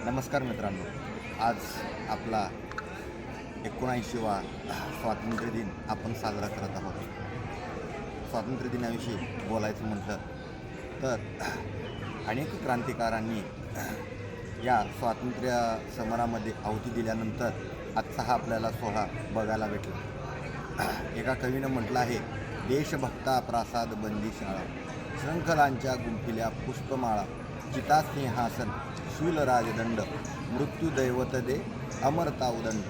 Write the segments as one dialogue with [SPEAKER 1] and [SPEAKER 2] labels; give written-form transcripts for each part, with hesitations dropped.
[SPEAKER 1] नमस्कार मित्रांनो, आज आपला 79वा स्वातंत्र्य दिन आपण साजरा करत आहोत. स्वातंत्र्य दिनाविषयी बोलायचं म्हटलं तर अनेक क्रांतिकारांनी या स्वातंत्र्य समरामध्ये आहुती दिल्यानंतर आजचा हा आपल्याला सोहळा बघायला भेटला. एका कवीनं म्हटलं आहे, देशभक्ता प्रासाद बंदीशाळा, शृंखलांच्या गुंफिल्या पुष्पमाळा, चितासिंहासन शूल राजदंड, मृत्यू दैवत दे अमरता उदंड.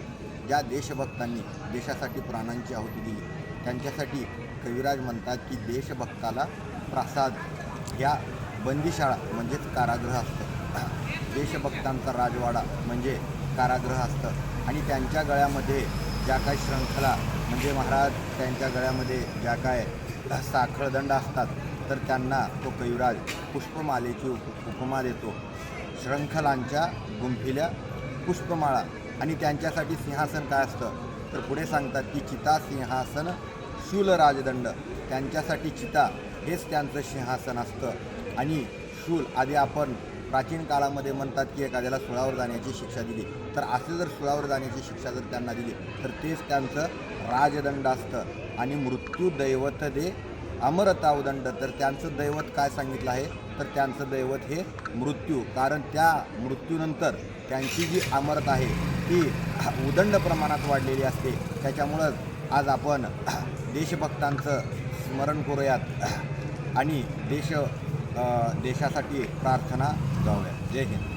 [SPEAKER 1] ज्या देशभक्तांनी देशासाठी प्राणांची आहुती दिली त्यांच्यासाठी कविराज म्हणतात की देशभक्ताला प्रासाद ह्या बंदीशाळा म्हणजेच कारागृह असतं. देशभक्तांचा राजवाडा म्हणजे कारागृह असतं आणि त्यांच्या गळ्यामध्ये ज्या काही शृंखला म्हणजे महाराज त्यांच्या गळ्यामध्ये ज्या काय साखळदंड असतात तर त्यांना तो कविराज पुष्पमालेची उपमा देतो. शृंखलांच्या गुंफिल्या पुष्पमाळा आणि त्यांच्यासाठी सिंहासन काय असतं तर पुढे सांगतात की चिता सिंहासन शूल राजदंड. त्यांच्यासाठी चिता हेच त्यांचं सिंहासन असतं आणि शूल आधी आपण प्राचीन काळामध्ये म्हणतात की एखाद्याला सुळावर जाण्याची शिक्षा दिली तर असे जर सुळावर जाण्याची शिक्षा जर त्यांना दिली तर तेच त्यांचं राजदंड असतं. आणि मृत्यू दैवत दे अमरता उदंड, तर त्यांचं दैवत काय सांगितलं आहे तर त्यांचं दैवत हे मृत्यू, कारण त्या मृत्यूनंतर त्यांची जी अमरता आहे ती उदंड प्रमाणात वाढलेली असते. त्याच्यामुळंच आज आपण देशभक्तांचं स्मरण करूयात आणि देशासाठी प्रार्थना जाऊया. जय हिंद.